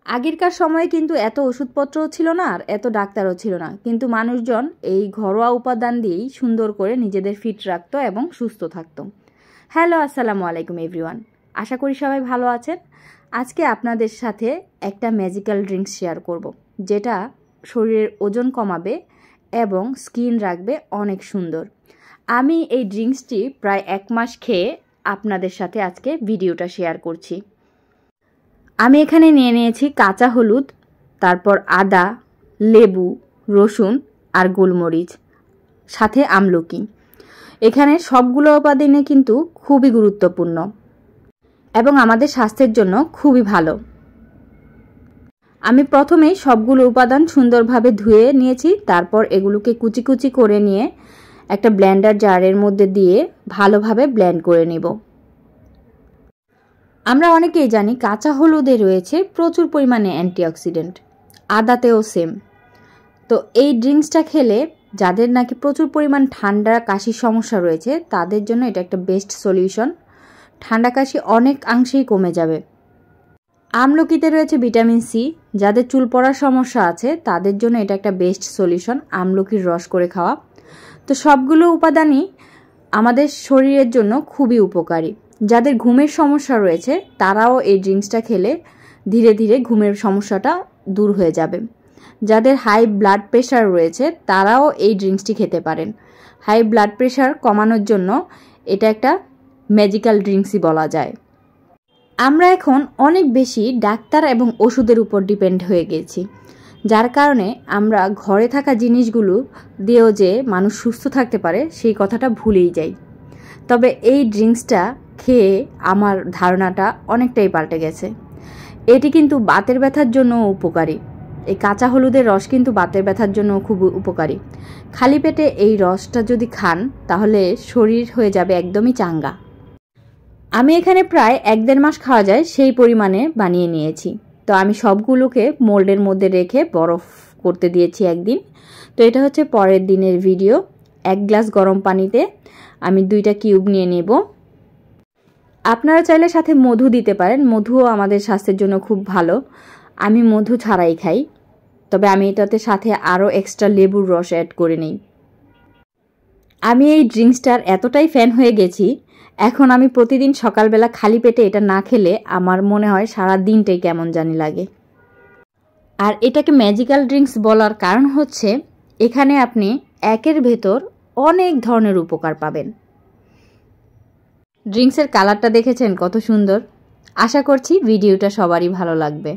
আগেরকার সময়ে কিন্তু এত ওষুধপত্রও ছিল না আর এত ডাক্তারও ছিল না, কিন্তু মানুষজন এই ঘরোয়া উপাদান দিয়েই সুন্দর করে নিজেদের ফিট রাখতো এবং সুস্থ থাকতো। হ্যালো, আসসালামু আলাইকুম এভরিওয়ান। আশা করি সবাই ভালো আছেন। আজকে আপনাদের সাথে একটা ম্যাজিক্যাল ড্রিঙ্কস শেয়ার করব, যেটা শরীরের ওজন কমাবে এবং স্কিন রাখবে অনেক সুন্দর। আমি এই ড্রিঙ্কসটি প্রায় 1 মাস খেয়ে আপনাদের সাথে আজকে ভিডিওটা শেয়ার করছি। আমি এখানে নিয়ে নিয়েছি কাঁচা হলুদ, তারপর আদা, লেবু, রসুন আর গোলমরিচ, সাথে আমলকি। এখানে সবগুলো উপাদানই কিন্তু খুবই গুরুত্বপূর্ণ এবং আমাদের স্বাস্থ্যের জন্য খুবই ভালো। আমি প্রথমেই সবগুলো উপাদান সুন্দরভাবে ধুয়ে নিয়েছি, তারপর এগুলোকে কুচি কুচি করে নিয়ে একটা ব্লেন্ডার জারের মধ্যে দিয়ে ভালোভাবে ব্লেন্ড করে নেব। আমরা অনেকেই জানি কাঁচা হলুদে রয়েছে প্রচুর পরিমাণে অ্যান্টিঅক্সিডেন্ট, আদাতেও সেম। তো এই ড্রিঙ্কসটা খেলে যাদের নাকি প্রচুর পরিমাণ ঠান্ডা কাশির সমস্যা রয়েছে তাদের জন্য এটা একটা বেস্ট সলিউশন। ঠান্ডা কাশি অনেকাংশেই কমে যাবে। আমলকিতে রয়েছে ভিটামিন সি, যাদের চুল পড়ার সমস্যা আছে তাদের জন্য এটা একটা বেস্ট সলিউশন, আমলকির রস করে খাওয়া। তো সবগুলো উপাদানই আমাদের শরীরের জন্য খুবই উপকারী। যাদের ঘুমের সমস্যা রয়েছে তারাও এই ড্রিঙ্কসটা খেলে ধীরে ধীরে ঘুমের সমস্যাটা দূর হয়ে যাবে। যাদের হাই ব্লাড প্রেশার রয়েছে তারাও এই ড্রিঙ্কসটি খেতে পারেন। হাই ব্লাড প্রেশার কমানোর জন্য এটা একটা ম্যাজিক্যাল ড্রিঙ্কসই বলা যায়। আমরা এখন অনেক বেশি ডাক্তার এবং ওষুধের উপর ডিপেন্ড হয়ে গেছি, যার কারণে আমরা ঘরে থাকা জিনিসগুলো দিয়েও যে মানুষ সুস্থ থাকতে পারে সেই কথাটা ভুলেই যাই। তবে এই ড্রিঙ্কসটা খেয়ে আমার ধারণাটা অনেকটাই পাল্টে গেছে। এটি কিন্তু বাতের ব্যথার জন্য উপকারী। এই কাঁচা হলুদের রস কিন্তু বাতের ব্যথার জন্য খুব উপকারী। খালি পেটে এই রসটা যদি খান তাহলে শরীর হয়ে যাবে একদমই চাঙ্গা। আমি এখানে প্রায় 1-1.5 মাস খাওয়া যায় সেই পরিমাণে বানিয়ে নিয়েছি। তো আমি সবগুলোকে মোল্ডের মধ্যে রেখে বরফ করতে দিয়েছি একদিন। তো এটা হচ্ছে পরের দিনের ভিডিও। 1 গ্লাস গরম পানিতে আমি 2টা কিউব নিয়ে নেব। আপনারা চাইলে সাথে মধু দিতে পারেন, মধুও আমাদের স্বাস্থ্যের জন্য খুব ভালো। আমি মধু ছাড়াই খাই, তবে আমি এটাতে সাথে আরও এক্সট্রা লেবুর রস অ্যাড করে নিই। আমি এই ড্রিঙ্কসটার এতটাই ফ্যান হয়ে গেছি, এখন আমি প্রতিদিন সকালবেলা খালি পেটে এটা না খেলে আমার মনে হয় সারা দিনটাই কেমন জানি লাগে। আর এটাকে ম্যাজিক্যাল ড্রিঙ্কস বলার কারণ হচ্ছে এখানে আপনি একের ভেতর অনেক ধরনের উপকার পাবেন। ড্রিঙ্কসের কালারটা দেখেছেন কত সুন্দর। আশা করছি ভিডিওটা সবারই ভালো লাগবে।